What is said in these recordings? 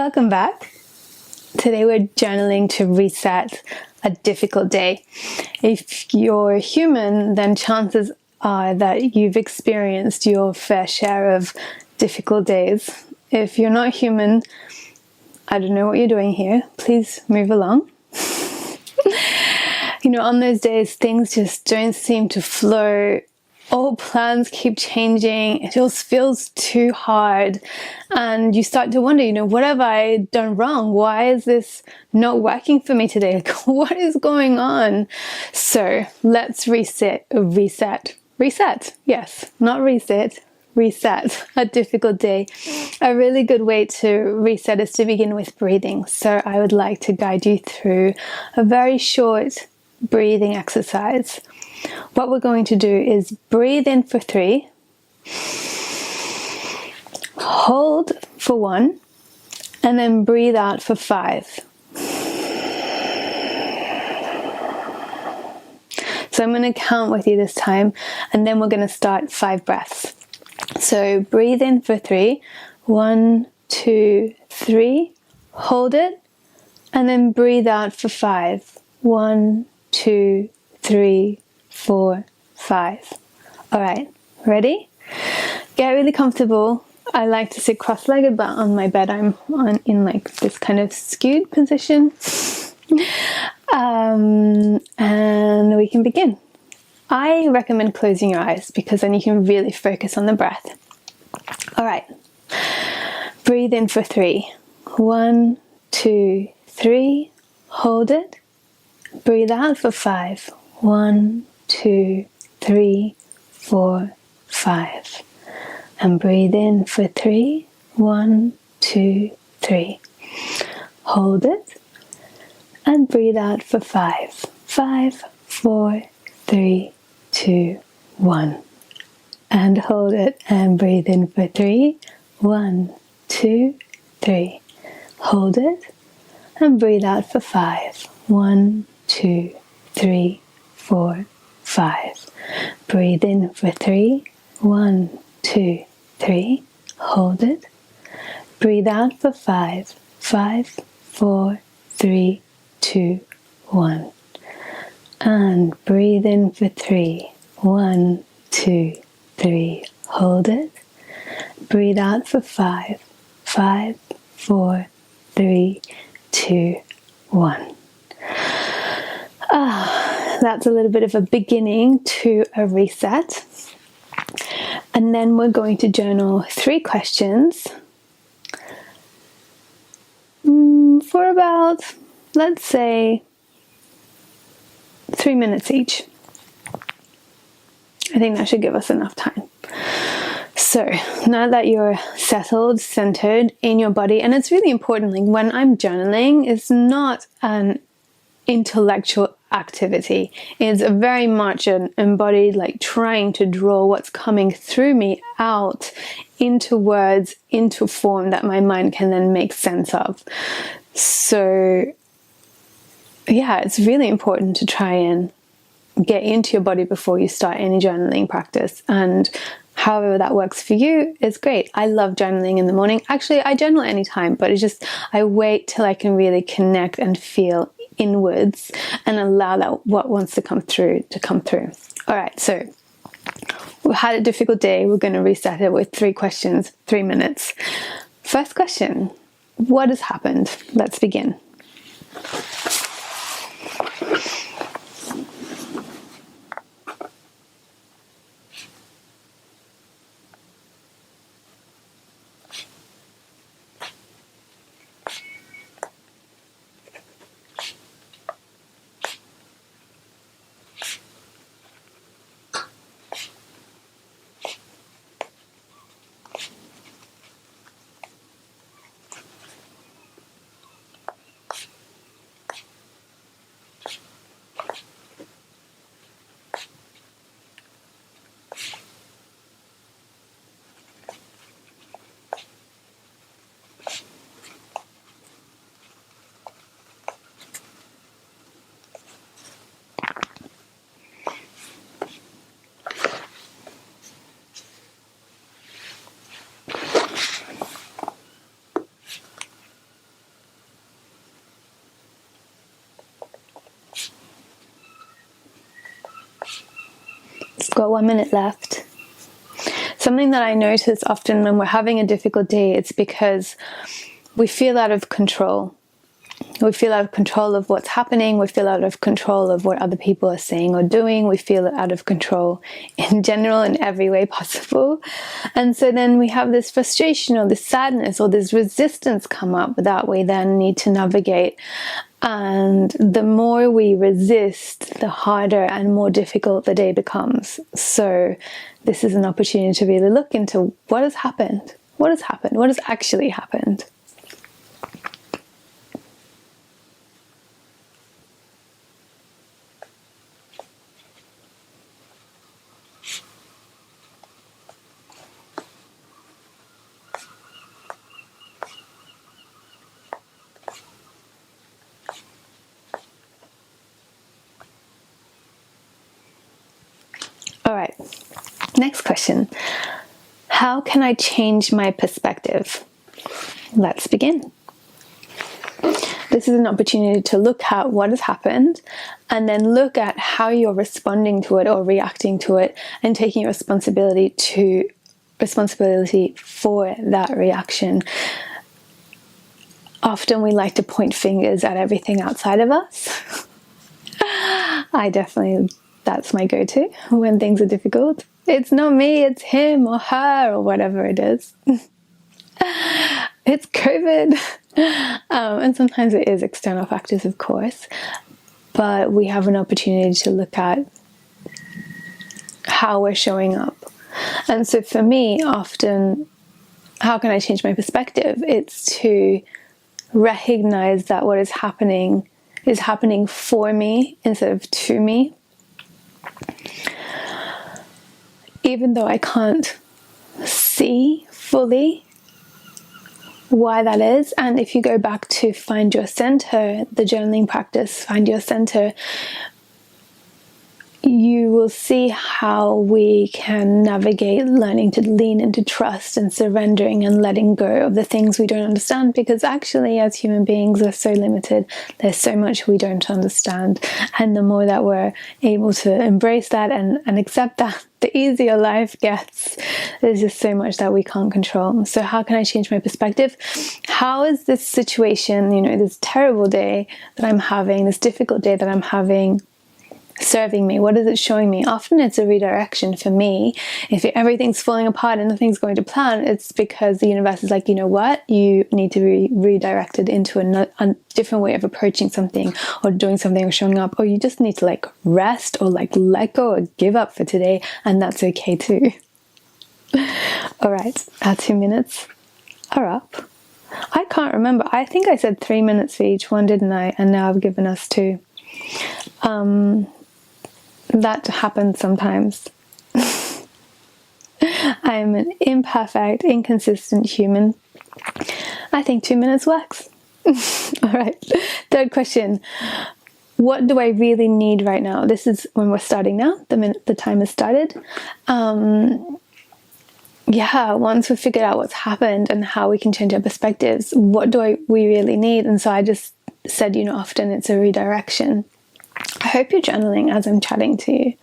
Welcome back. Today we're journaling to reset a difficult day. If you're human, then chances are that you've experienced your fair share of difficult days. If you're not human, I don't know what you're doing here. Please move along. On those days, things just don't seem to flow. All plans keep changing. It just feels too hard. And you start to wonder, what have I done wrong? Why is this not working for me today? Like, what is going on? So let's reset. Yes, not reset. Reset a difficult day. A really good way to reset is to begin with breathing. So I would like to guide you through a very short breathing exercise. What we're going to do is breathe in for 3, hold for 1, and then breathe out for 5. So I'm going to count with you this time, and then we're going to start 5 breaths. So breathe in for 3, 1, 2, 3, hold it, and then breathe out for 5, 1, 2, 3, 4, 5. All right, ready? Get really comfortable. I like to sit cross-legged, but on my bed I'm in like this kind of skewed position. And we can begin. I recommend closing your eyes because then you can really focus on the breath. All right, breathe in for 3, 1, 2, 3, hold it, breathe out for 5, 1, 2, 3, 4, 5. And breathe in for 3, 1, 2, 3. Hold it. And breathe out for 5, 5, 4, 3, 2, 1. And hold it and breathe in for 3, 1, 2, 3. Hold it. And breathe out for 5, 1, 2, 3, 4, 5. Breathe in for 3, 1, 2, 3. Hold it. Breathe out for 5, 5, 4, 3, 2, 1. And breathe in for 3, 1, 2, 3. Hold it. Breathe out for 5, 5, 4, 3, 2, 1. That's a little bit of a beginning to a reset. And then we're going to journal 3 questions for about, let's say, 3 minutes each. I think that should give us enough time. So now that you're settled, centered in your body, and it's really important, like when I'm journaling, it's not an intellectual activity. It's very much an embodied, like trying to draw what's coming through me out into words, into form that my mind can then make sense of. So yeah, it's really important to try and get into your body before you start any journaling practice. And however that works for you is great. I love journaling in the morning. Actually, I journal anytime, but it's just I wait till I can really connect and feel inwards and allow that what wants to come through to come through. All right, so we've had a difficult day. We're going to reset it with 3 questions, 3 minutes. First question, what has happened? Let's begin. Got 1 minute left. Something that I notice often when we're having a difficult day, it's because we feel out of control. We feel out of control of what's happening. We feel out of control of what other people are saying or doing. We feel out of control in general, in every way possible. And so then we have this frustration or this sadness or this resistance come up that we then need to navigate. And the more we resist, the harder and more difficult the day becomes. So this is an opportunity to really look into what has happened. What has happened? What has actually happened? All right, next question. How can I change my perspective? Let's begin. This is an opportunity to look at what has happened and then look at how you're responding to it or reacting to it and taking responsibility for that reaction. Often we like to point fingers at everything outside of us. That's my go-to when things are difficult. It's not me, it's him or her or whatever it is. It's COVID. And sometimes it is external factors, of course. But we have an opportunity to look at how we're showing up. And so for me, often, how can I change my perspective? It's to recognize that what is happening for me instead of to me. Even though I can't see fully why that is. And if you go back to find your center, the journaling practice, find your center, you will see how we can navigate learning to lean into trust and surrendering and letting go of the things we don't understand, because actually as human beings we're so limited. There's so much we don't understand, and the more that we're able to embrace that and accept that, the easier life gets. There's just so much that we can't control. So how can I change my perspective? How is this situation, this terrible day that I'm having, this difficult day that I'm having, serving me? What is it showing me? Often it's a redirection for me. If everything's falling apart and nothing's going to plan, it's because the universe is like, you know what? You need to be redirected into a different way of approaching something or doing something or showing up, or you just need to rest or let go or give up for today, and that's okay too. All right, our 2 minutes are up. I can't remember. I think I said 3 minutes for each one, didn't I? And now I've given us 2. That happens sometimes. I'm an imperfect, inconsistent human. I think 2 minutes works. All right. Third question. What do I really need right now? This is when we're starting now. The minute the time has started. Once we've figured out what's happened and how we can change our perspectives, what do we really need? And so I just said, often it's a redirection. I hope you're journaling as I'm chatting to you.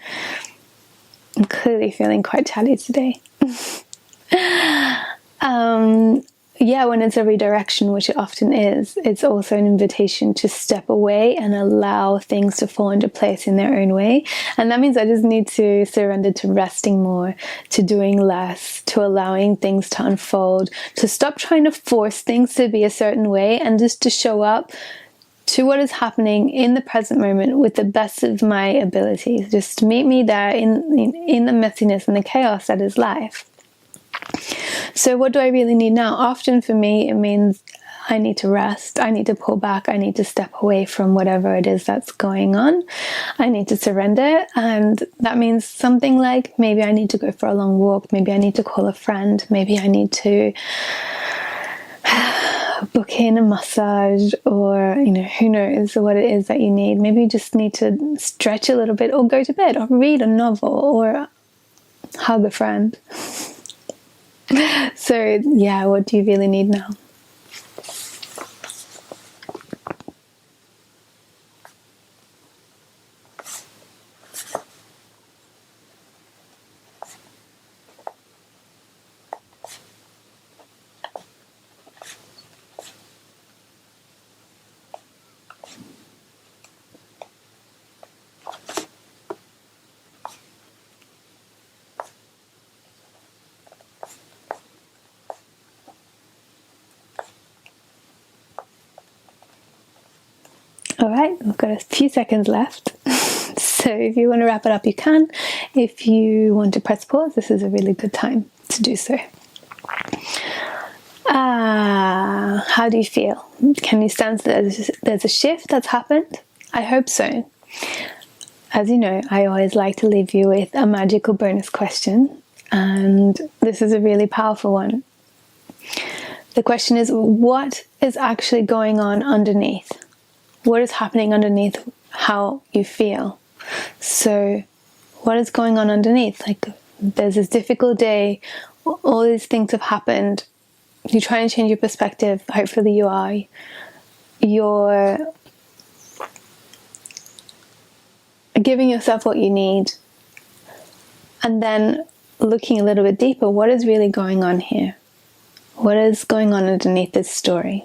I'm clearly feeling quite chatty today. When it's a redirection, which it often is, it's also an invitation to step away and allow things to fall into place in their own way. And that means I just need to surrender to resting more, to doing less, to allowing things to unfold, to stop trying to force things to be a certain way, and just to show up to what is happening in the present moment with the best of my abilities. Just meet me there in the messiness and the chaos that is life. So what do I really need now? Often for me, it means I need to rest. I need to pull back. I need to step away from whatever it is that's going on. I need to surrender. And that means something like, maybe I need to go for a long walk. Maybe I need to call a friend. Maybe I need to book in a massage, or who knows what it is that you need. Maybe you just need to stretch a little bit, or go to bed, or read a novel, or hug a friend. So what do you really need now? All right, we've got a few seconds left. So if you want to wrap it up, you can. If you want to press pause, this is a really good time to do so. How do you feel? Can you sense that there's a shift that's happened? I hope so. As you know, I always like to leave you with a magical bonus question, and this is a really powerful one. The question is, what is actually going on underneath? What is happening underneath how you feel? So what is going on underneath? Like, there's this difficult day, all these things have happened, you try and change your perspective, hopefully you are. You're giving yourself what you need, and then looking a little bit deeper, what is really going on here? What is going on underneath this story?